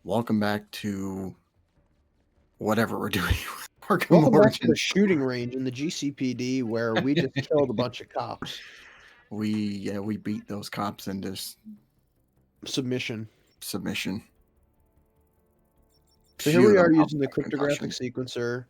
Welcome back to whatever we're doing with Arkham Welcome back to the Origins. shooting range in the GCPD where we just killed a bunch of cops. We beat those cops into Submission. submission. So here Few of we them are probably using the got cryptographic concussions.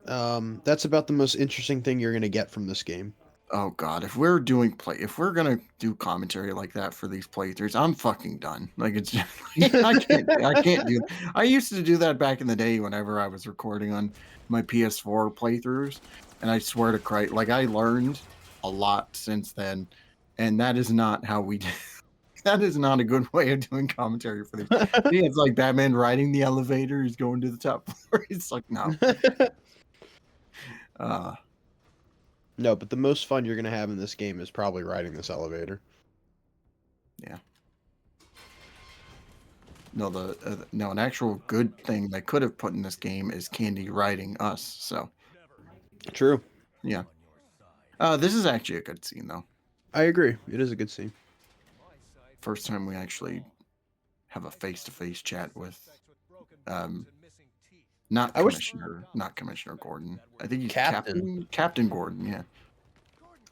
sequencer. That's about the most interesting thing you're going to get from this game. Oh god, if we're gonna do commentary like that for these playthroughs, I'm fucking done. Like it's just, I can't do. I used to do that back in the day whenever I was recording on my PS4 playthroughs, and I swear to Christ, like I learned a lot since then, and that is not how we. That is not a good way of doing commentary for these. See, it's like Batman riding the elevator. He's going to the top floor. It's like no. Uh, No, but the most fun you're going to have in this game is probably riding this elevator. yeah. No, an actual good thing they could have put in this game is Candy riding us. So True. yeah, this is actually a good scene though. I agree. It is a good scene. First time we actually have a face-to-face chat with, not Commissioner Gordon. I think he's Captain Gordon. Yeah.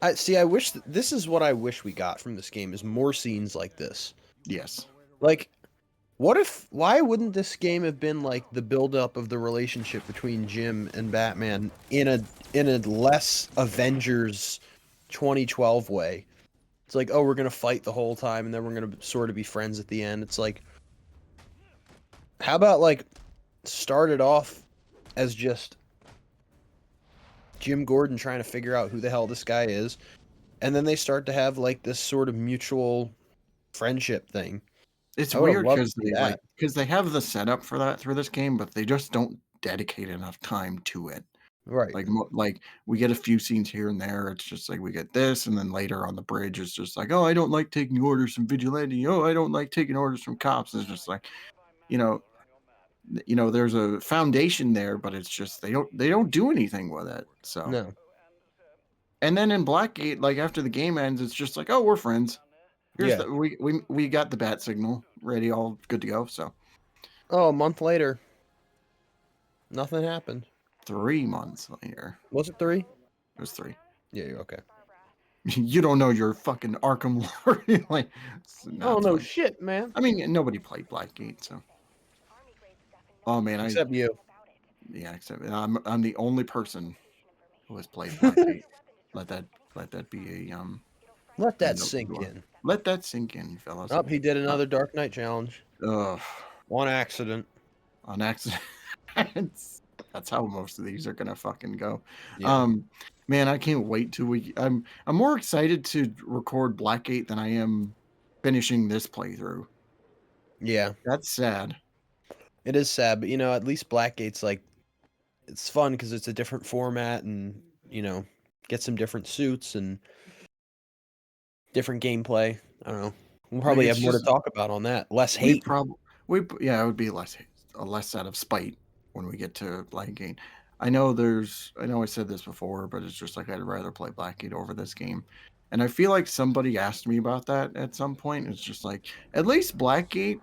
I wish this is what I wish we got from this game is more scenes like this. Yes. Like, why wouldn't this game have been like the buildup of the relationship between Jim and Batman in a less Avengers 2012 way? It's like, oh, we're gonna fight the whole time and then we're gonna sort of be friends at the end. It's like, how about like start it off as just Jim Gordon trying to figure out who the hell this guy is, and then they start to have like this sort of mutual friendship thing. It's I would've weird loved to see that. because they have the setup for that through this game, but they just don't dedicate enough time to it. Right. Like we get a few scenes here and there. It's just like we get this, and then later on the bridge, it's just like, oh, I don't like taking orders from vigilante. Oh, I don't like taking orders from cops. It's just like, you know, there's a foundation there, but it's just they don't do anything with it. So No. and then in Blackgate, like after the game ends, it's just like, oh, we're friends. Here's Yeah. we got the bat signal ready, all good to go. So Oh, a month later, nothing happened. 3 months later, Was it 3? it was 3. Yeah, you're okay. You don't know your fucking Arkham lore. Like, no, Oh it's no, fine. shit, man. I mean, nobody played Blackgate, so. Oh man, Except you. yeah, except I'm the only person who has played Blackgate. let that be a Let that note sink to, in. let that sink in, fellas. Oh, he did another Dark Knight challenge. Ugh, On accident. on accident. That's how most of these are gonna fucking go. Yeah. Man, I can't wait till I'm more excited to record Blackgate than I am finishing this playthrough. Yeah. That's sad. It is sad, but at least Blackgate's like it's fun because it's a different format and get some different suits and different gameplay. I don't know. We'll probably Like, it's have more to just talk about on that. Less we hate. probably it would be less out of spite when we get to Blackgate. I know I said this before, but it's just like I'd rather play Blackgate over this game. And I feel like somebody asked me about that at some point. It's just like at least Blackgate,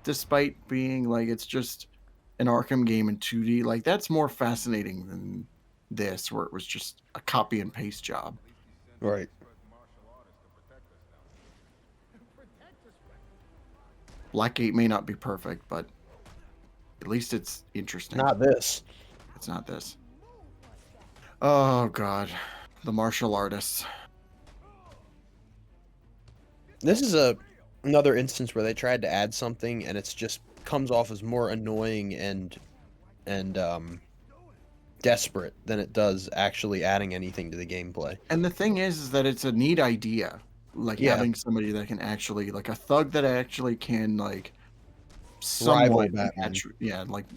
despite being like it's just an Arkham game in 2D, like that's more fascinating than this, where it was just a copy and paste job. Right. Blackgate may not be perfect, but at least it's interesting. Not this. It's not this. Oh god, the martial artists. This is another instance where they tried to add something and it's just comes off as more annoying and desperate than it does actually adding anything to the gameplay. And the thing is that it's a neat idea, like having somebody that can actually, like a thug that actually can like somewhat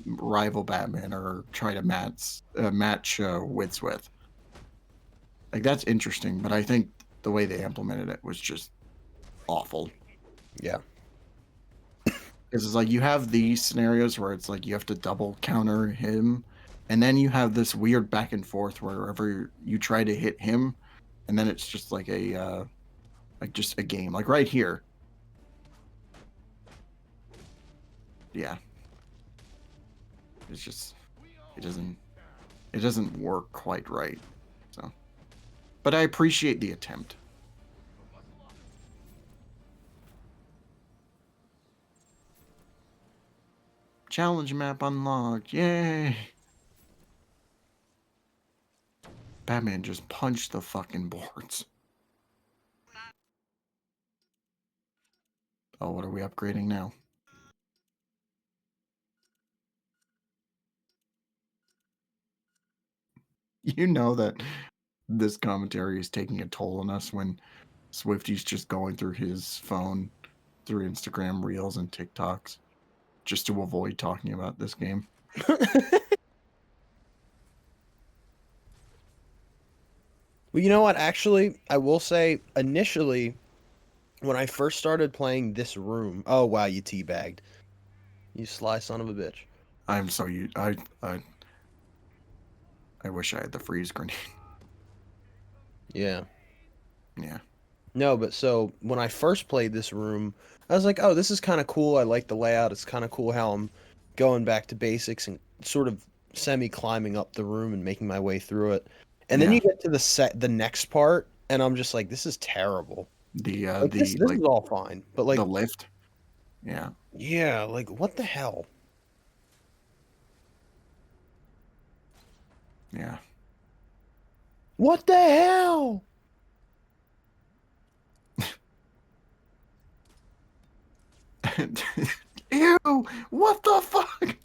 rival Batman or try to match wits with. Like that's interesting, but I think the way they implemented it was just awful. Yeah. Because it's like you have these scenarios where it's like you have to double counter him, and then you have this weird back and forth wherever you try to hit him, and then it's just like just a game. Like right here. yeah, it's just it doesn't work quite right. So, but I appreciate the attempt. Challenge map unlocked. Yay! Batman just punched the fucking boards. Oh, what are we upgrading now? You know that this commentary is taking a toll on us when Swifty's just going through his phone through Instagram Reels and TikToks just to avoid talking about this game. Well, you know what? Actually, I will say initially, when I first started playing this room, oh wow, you teabagged, you sly son of a bitch. I'm so you I wish I had the freeze grenade. Yeah. Yeah. No, but so when I first played this room, I was like, oh, this is kind of cool. I like the layout. It's kind of cool how I'm going back to basics and sort of semi climbing up the room and making my way through it. And then Yeah. you get to the next part, and I'm just like, this is terrible. Like this Like is all fine, but the like, lift. Yeah. yeah, like what the hell? Yeah. What the hell? Ew! What the fuck?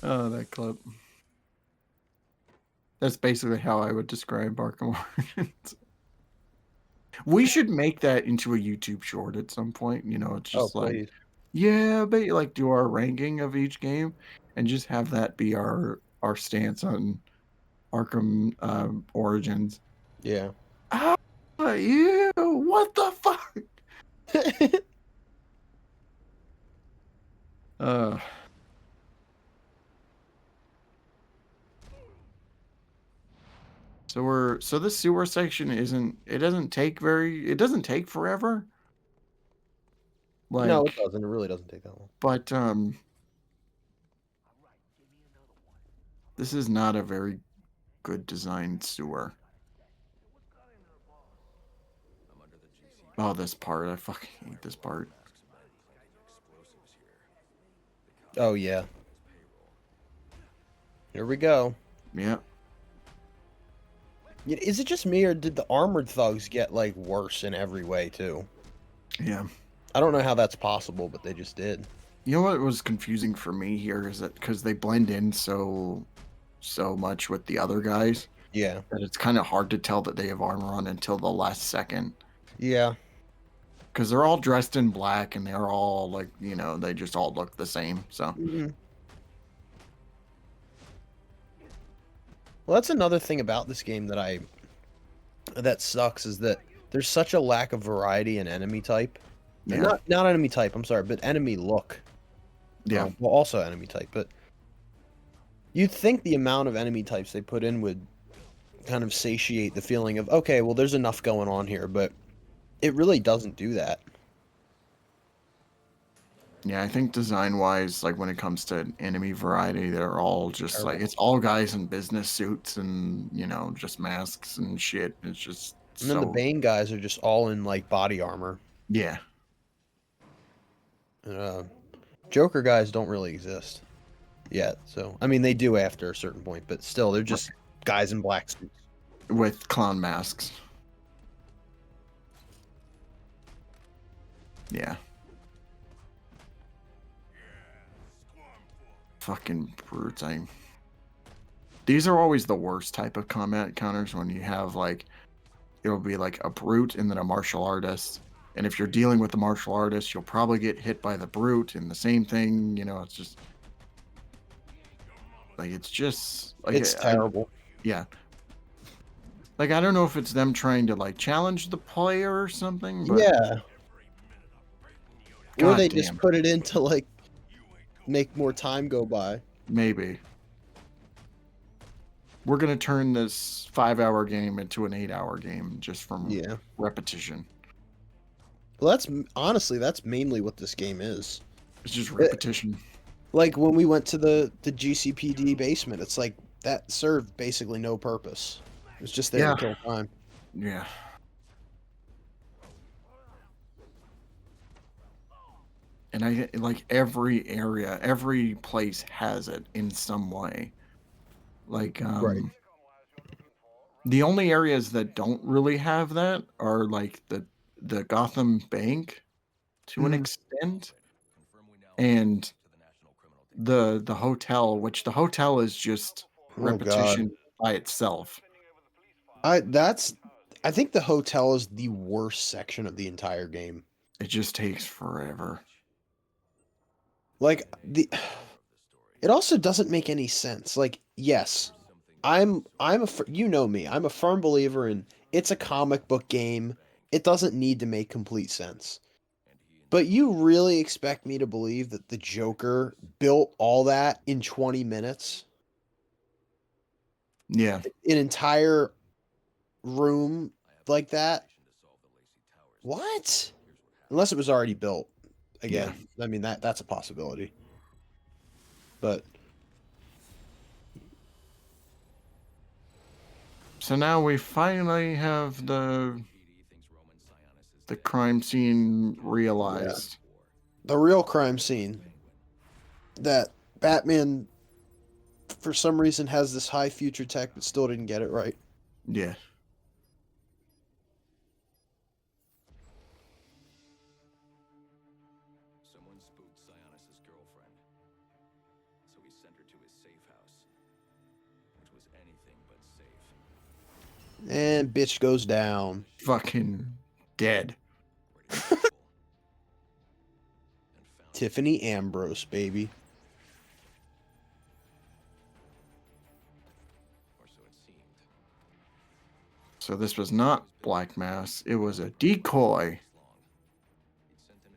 Oh, that clip. That's basically how I would describe Arkham Origins. We should make that into a YouTube short at some point. You know, it's Oh, just like, please. yeah, but like do our ranking of each game and just have that be our stance on Arkham Origins. Yeah. Ah, ew! What the fuck? Uh, so this sewer section it doesn't take forever. No, it Like, doesn't. It really doesn't take that long. but this is not a very good designed sewer. Oh, this part. I fucking hate this part. Oh yeah. Here we go. Yeah. Is it just me, or did the armored thugs get like worse in every way too? Yeah. I don't know how that's possible, but they just did. You know what was confusing for me here is that because they blend in so much with the other guys Yeah. that it's kind of hard to tell that they have armor on until the last second. Yeah. Because they're all dressed in black and they're all like, they just all look the same. So Hmm. Well, that's another thing about this game that sucks is that there's such a lack of variety in enemy type. yeah, Not enemy type, I'm sorry, but enemy look. yeah, Well, also enemy type, but you'd think the amount of enemy types they put in would kind of satiate the feeling of, okay, well, there's enough going on here, but it really doesn't do that. yeah. I think design wise, like when it comes to enemy variety, they're all just like Terrible. it's all guys in business suits and just masks and shit. It's just And then the so Bane guys are just all in like body armor. yeah. And, Joker guys don't really exist yet. So, I mean, they do after a certain point, but still, they're just guys in black suits. With clown masks. Yeah. Fucking brutes. These are always the worst type of combat encounters when you have like it'll be like a brute and then a martial artist. And if you're dealing with the martial artist, you'll probably get hit by the brute and the same thing, it's just like it's just like It's terrible. yeah. Like I don't know if it's them trying to like challenge the player or something, but Yeah. Or god they just damn, put it in to like make more time go by. maybe. We're gonna turn this 5-hour game into an 8-hour game just from Yeah. repetition. Well, honestly, that's mainly what this game is. It's just Eh, repetition. like when we went to the GCPD basement, it's like that served basically no purpose. It was just there to Yeah, kill time. yeah. And I like every area, every place has it in some way. Like, Right. the only areas that don't really have that are like the Gotham Bank to an Mhm. extent, and the hotel, which the hotel is just Oh God. repetition by itself. I I think the hotel is the worst section of the entire game. It just takes forever. Like the it also doesn't make any sense. Like, yes, you know me. I'm a firm believer in it's a comic book game. It doesn't need to make complete sense. But you really expect me to believe that the Joker built all that in 20 minutes? Yeah, An entire room like that? What? Unless it was already built. yeah. Again, I mean that's a possibility. But So now we finally have the crime scene yeah, realized. the real crime scene that Batman for some reason has this high future tech but still didn't get it right. Yeah. Someone spooked Sionis' girlfriend, so he sent her to his safe house, which was anything but safe. And bitch goes down. Fucking dead. Where he and found Tiffany Ambrose, baby. or so it seemed. So this was not Black Mass. It was a decoy Long. He'd sent in a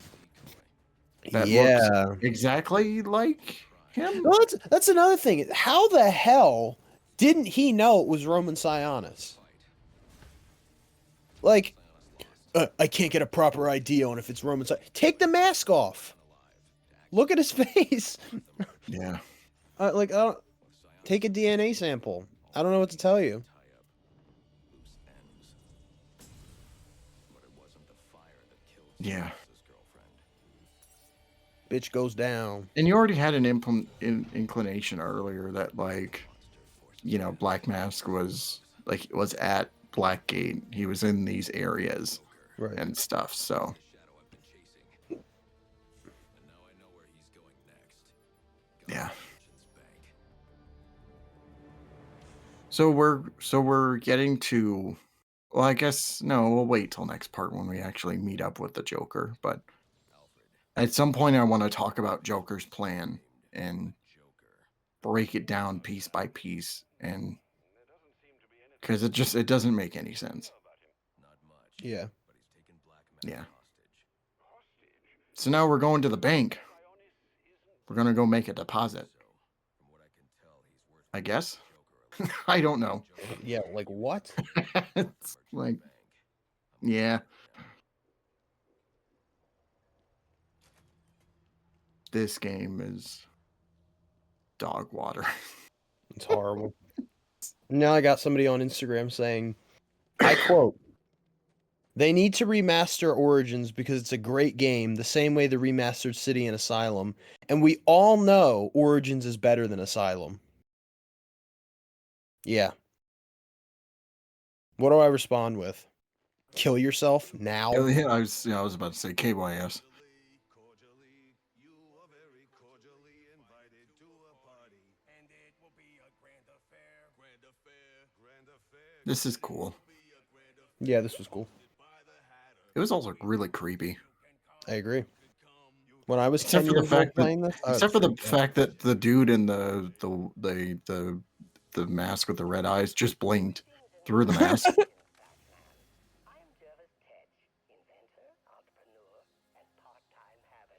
decoy. that looks Yeah. exactly like him. Well, that's another thing. How the hell didn't he know it was Roman Sionis? Like, I can't get a proper ID on if it's Roman Sionis. Take the mask off. Look at his face. Yeah. Like, I don't take a DNA sample. I don't know what to tell you. Tie up loose ends. But it wasn't the fire that killed Yeah. Sionis' girlfriend. Bitch goes down. And you already had an inclination earlier that, like, Black Mask was at Blackgate. He was in these areas Right. and stuff. So The shadow I've been chasing. And now I know where he's going next. yeah. Merchant's Bank. So we're getting to. Well, I guess no. We'll wait till next part when we actually meet up with the Joker. But Alfred. at some point, I want to talk about Joker's plan and Joker. break it down piece by piece, and because it doesn't make any sense. Not much. Yeah. But he's taken Black Mask Yeah. hostage. So now we're going to the bank. We're gonna go make a deposit. So, from what I can tell, he's worth I guess. Joker alone. I don't know. Yeah. Like what? It's like, Bank. yeah, this game is dog water. It's horrible. Now I got somebody on Instagram saying, I quote, they need to remaster Origins because it's a great game, the same way the remastered City and Asylum. And we all know Origins is better than Asylum. Yeah. What do I respond with? Kill yourself now? Yeah, I was about to say KYS. Cordially, you are very cordially invited to a party. And it will be a grand affair. Grand affair. Grand affair. This is cool. Yeah, this was cool. It was also really creepy. I agree. When I was Except 10 for the years old fact that, playing this, I was except for the freaked out. fact that the dude in the mask with the red eyes just blinked through the mask.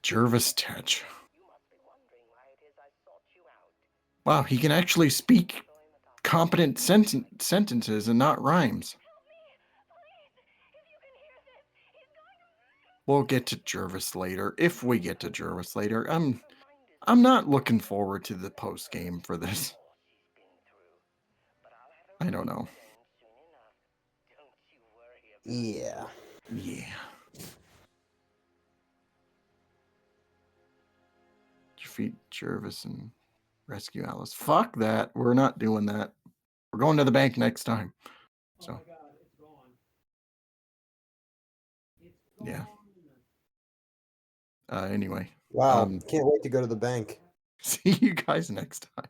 Jervis Tetch. Wow, he can actually speak competent sentences and not rhymes. We'll get to Jervis later. If we get to Jervis later, I'm not looking forward to the post game for this. I don't know. Yeah. Yeah. Defeat Jervis and rescue Alice. Fuck that. We're not doing that. We're going to the bank next time. So. Yeah. Anyway. Wow. Can't wait to go to the bank. See you guys next time.